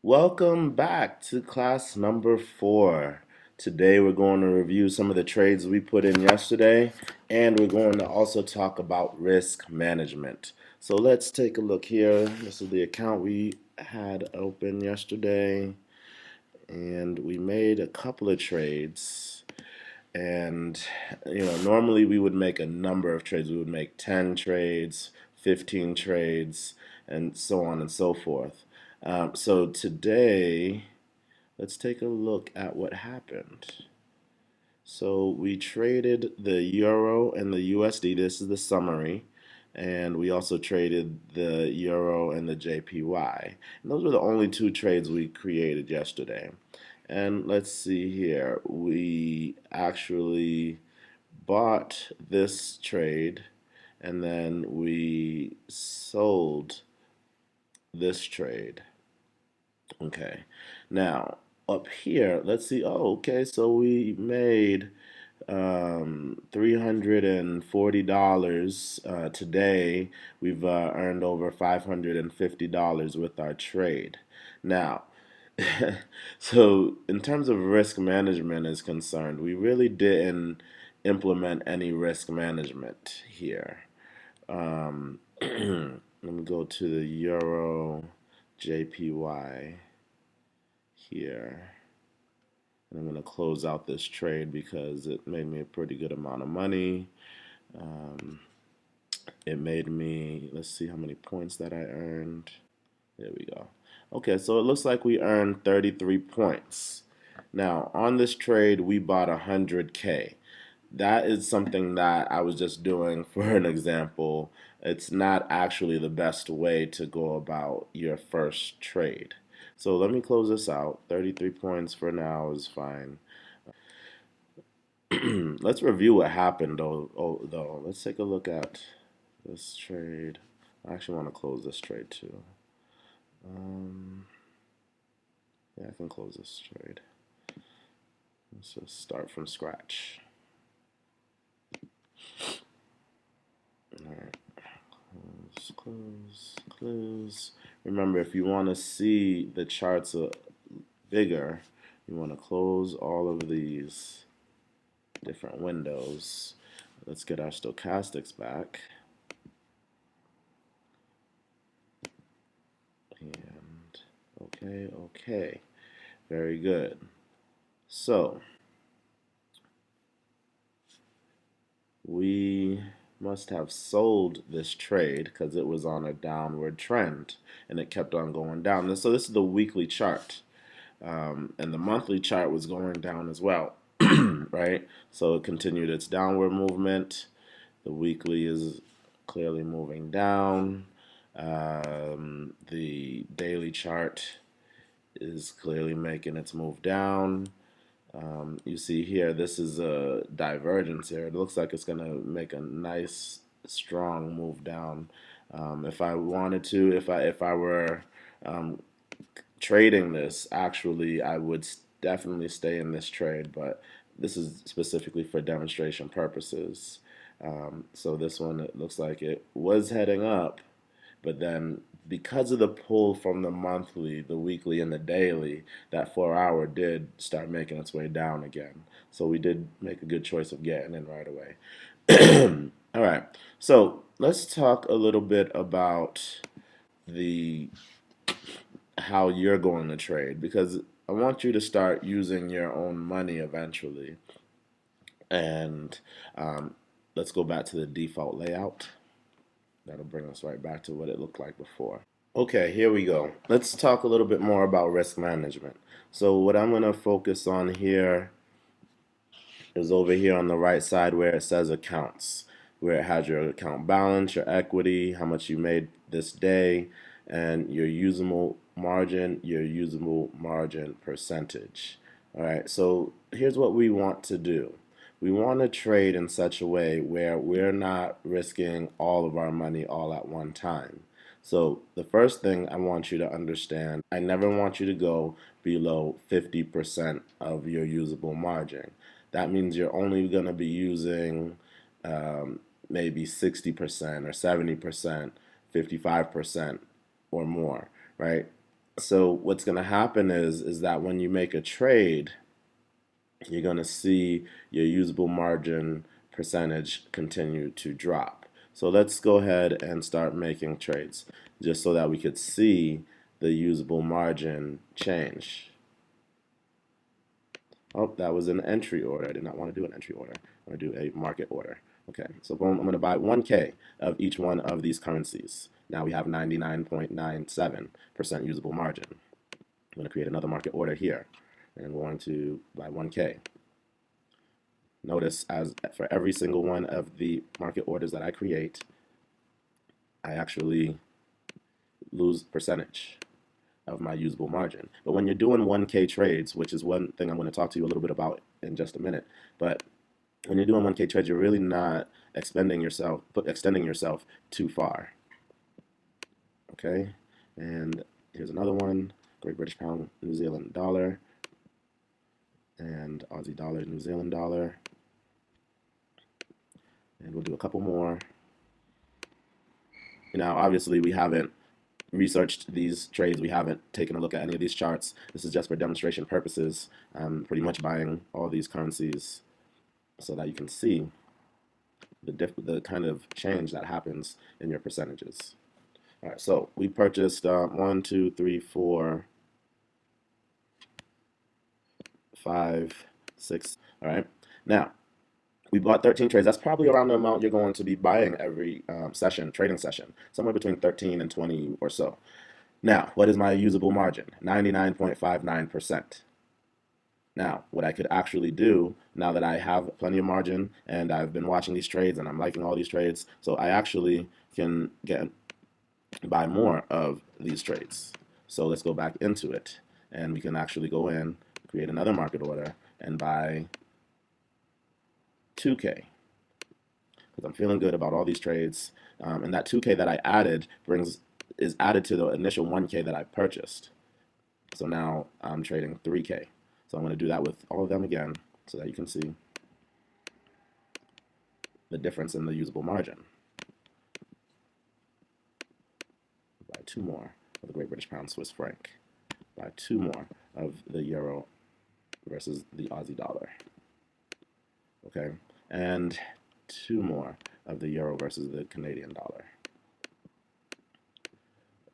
Welcome back to class number 4. Today we're going to review some of the trades we put in yesterday, and we're going to also talk about risk management. So let's take a look here. This is the account we had open yesterday, and we made a couple of trades. And normally we would make a number of trades. We would make 10 trades, 15 trades, and so on and so forth. So today, let's take a look at what happened. So we traded the euro and the USD. This is the summary. And we also traded the euro and the JPY. And those were the only two trades we created yesterday. And let's see here. We actually bought this trade and then we sold this trade. Okay. Now, up here, let's see. Oh, okay. So we made $340 today. We've earned over $550 with our trade. Now, so in terms of risk management is concerned, we really didn't implement any risk management here. Let me go to the Euro JPY here. And I'm going to close out this trade because it made me a pretty good amount of money. It made me, let's see how many points that I earned. There we go. Okay, so it looks like we earned 33 points. Now, on this trade, we bought 100K. That is something that I was just doing for an example. It's not actually the best way to go about your first trade. So let me close this out. 33 points for now is fine. Let's review what happened though. Let's take a look at this trade. I actually want to close this trade too. Yeah, I can close this trade. Let's just start from scratch. All right. Close. Remember, if you want to see the charts bigger, you want to close all of these different windows. Let's get our stochastics back. And okay. Very good. So, we must have sold this trade because it was on a downward trend and it kept on going down. And so this is the weekly chart. And the monthly chart was going down as well, right? So it continued its downward movement. The weekly is clearly moving down. The daily chart is clearly making its move down. You see here, this is a divergence here. It looks like it's going to make a nice, strong move down. If I wanted to, if I were trading this, actually, I would definitely stay in this trade, but this is specifically for demonstration purposes. So this one, it looks like it was heading up, but then because of the pull from the monthly, the weekly, and the daily, that 4 hour did start making its way down again. So we did make a good choice of getting in right away. All right, so let's talk a little bit about the how you're going to trade because I want you to start using your own money eventually. And let's go back to the default layout. That'll bring us right back to what it looked like before. Okay, here we go. Let's talk a little bit more about risk management. So what I'm going to focus on here is over here on the right side where it says accounts, where it has your account balance, your equity, how much you made this day, and your usable margin percentage. All right, so here's what we want to do. We want to trade in such a way where we're not risking all of our money all at one time. So the first thing I want you to understand, I never want you to go below 50% of your usable margin. That means you're only going to be using maybe 60% or 70%, 55% or more, right? So what's going to happen is that when you make a trade, you're going to see your usable margin percentage continue to drop. So let's go ahead and start making trades just so that we could see the usable margin change. Oh, that was an entry order. I did not want to do an entry order. I want to do a market order. Okay, so boom, I'm going to buy 1K of each one of these currencies. Now we have 99.97% usable margin. I'm going to create another market order here, and I'm going to buy 1K. Notice as for every single one of the market orders that I create, I actually lose percentage of my usable margin. But when you're doing 1K trades, which is one thing I'm going to talk to you a little bit about in just a minute, but when you're doing 1K trades, you're really not extending yourself too far. Okay, and here's another one: Great British Pound, New Zealand dollar, and Aussie dollar, New Zealand dollar. And we'll do a couple more. Now, obviously, we haven't researched these trades. We haven't taken a look at any of these charts. This is just for demonstration purposes. I'm pretty much buying all these currencies so that you can see the kind of change that happens in your percentages. All right, so we purchased 1, 2, 3, 4, 5, 6. All right, now we bought 13 trades. That's probably around the amount you're going to be buying every trading session, somewhere between 13 and 20 or so. Now, what is my usable margin? 99.59%. Now, what I could actually do now that I have plenty of margin and I've been watching these trades and I'm liking all these trades, so I actually can buy more of these trades. So let's go back into it and we can actually go in, create another market order and buy 2K because I'm feeling good about all these trades. And that 2K that I added is added to the initial 1K that I purchased. So now I'm trading 3K. So I'm going to do that with all of them again so that you can see the difference in the usable margin. Buy 2 more of the Great British Pound, Swiss franc. Buy 2 more of the euro versus the Aussie dollar. Okay, and 2 more of the euro versus the Canadian dollar.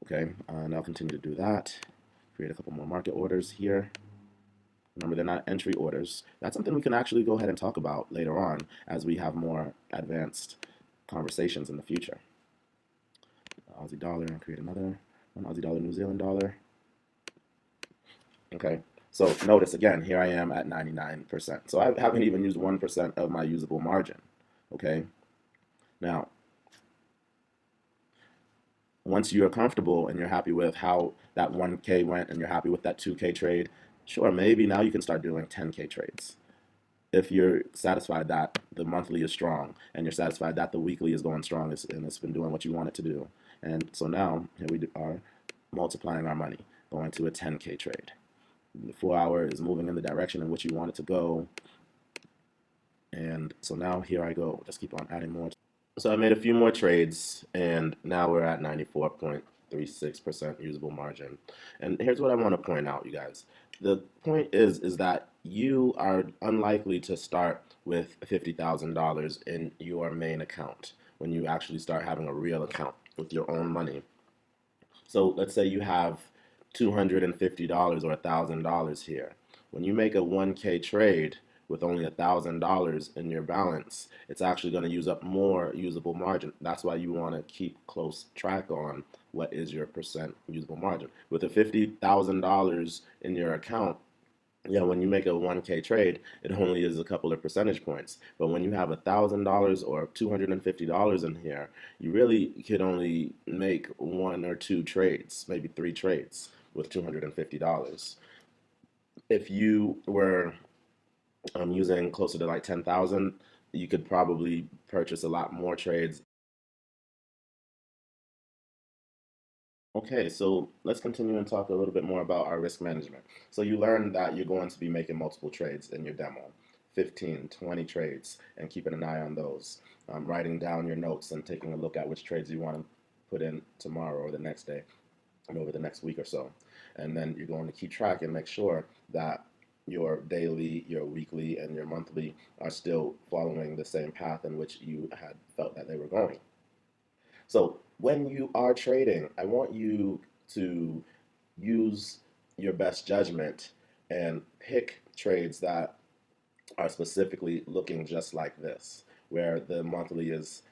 Okay, and I'll continue to do that. Create a couple more market orders here. Remember, they're not entry orders. That's something we can actually go ahead and talk about later on as we have more advanced conversations in the future. Aussie dollar, and create another one. Aussie dollar, New Zealand dollar. Okay, so notice again, here I am at 99%. So I haven't even used 1% of my usable margin. Okay, now, once you're comfortable and you're happy with how that 1K went and you're happy with that 2K trade, sure, maybe now you can start doing 10K trades. If you're satisfied that the monthly is strong and you're satisfied that the weekly is going strong and it's been doing what you want it to do. And so now here we are multiplying our money, going to a 10K trade. The 4-hour is moving in the direction in which you want it to go. And so now here I go, just keep on adding more. So I made a few more trades and now we're at 94.36% usable margin. And here's what I want to point out, you guys. The point is that you are unlikely to start with $50,000 in your main account when you actually start having a real account with your own money. So let's say you have $250 or $1,000 here. When you make a 1K trade with only $1,000 in your balance, it's actually going to use up more usable margin. That's why you want to keep close track on what is your percent usable margin. With a $50,000 in your account, yeah, when you make a 1K trade, it only is a couple of percentage points. But when you have $1,000 or $250 in here, you really could only make 1 or 2 trades, maybe 3 trades with $250. If you were using closer to like 10,000, you could probably purchase a lot more trades. Okay, so let's continue and talk a little bit more about our risk management. So you learned that you're going to be making multiple trades in your demo, 15, 20 trades, and keeping an eye on those. Writing down your notes and taking a look at which trades you want to put in tomorrow or the next day and over the next week or so. And then you're going to keep track and make sure that your daily, your weekly, and your monthly are still following the same path in which you had felt that they were going. So when you are trading, I want you to use your best judgment and pick trades that are specifically looking just like this, where the monthly is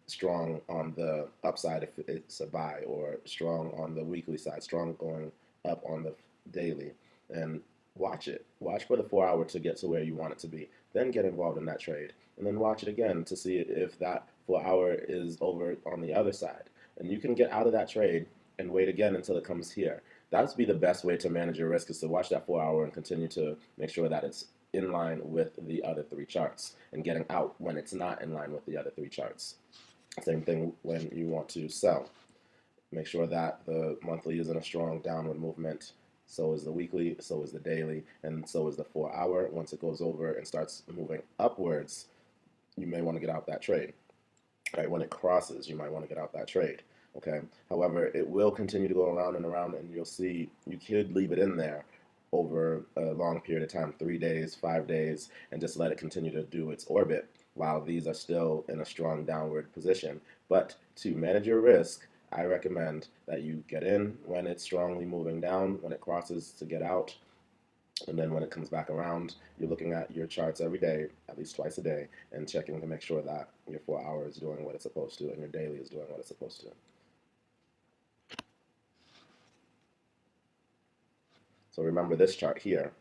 strong on the upside if it's a buy, or strong on the weekly side, strong going up on the daily. And watch it. Watch for the 4 hour to get to where you want it to be. Then get involved in that trade. And then watch it again to see if that 4 hour is over on the other side. And you can get out of that trade and wait again until it comes here. That would be the best way to manage your risk, is to watch that 4 hour and continue to make sure that it's in line with the other three charts, and getting out when it's not in line with the other three charts. Same thing when you want to sell. Make sure that the monthly is in a strong downward movement. So is the weekly, so is the daily, and so is the 4 hour. Once it goes over and starts moving upwards, you may want to get out that trade. Right, when it crosses, you might want to get out that trade. Okay. However, it will continue to go around and around, and you'll see you could leave it in there over a long period of time, 3 days, 5 days, and just let it continue to do its orbit while these are still in a strong downward position. But to manage your risk, I recommend that you get in when it's strongly moving down, when it crosses, to get out. And then when it comes back around, you're looking at your charts every day, at least twice a day, and checking to make sure that your 4 hour is doing what it's supposed to and your daily is doing what it's supposed to. So remember this chart here,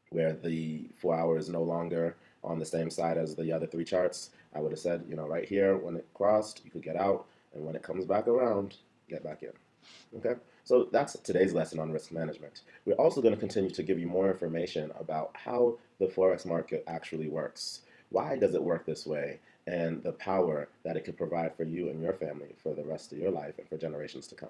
where the 4 hour is no longer on the same side as the other three charts. I would have said, right here, when it crossed, you could get out, and when it comes back around, get back in. Okay, so that's today's lesson on risk management. We're also going to continue to give you more information about how the Forex market actually works. Why does it work this way? And the power that it could provide for you and your family for the rest of your life and for generations to come.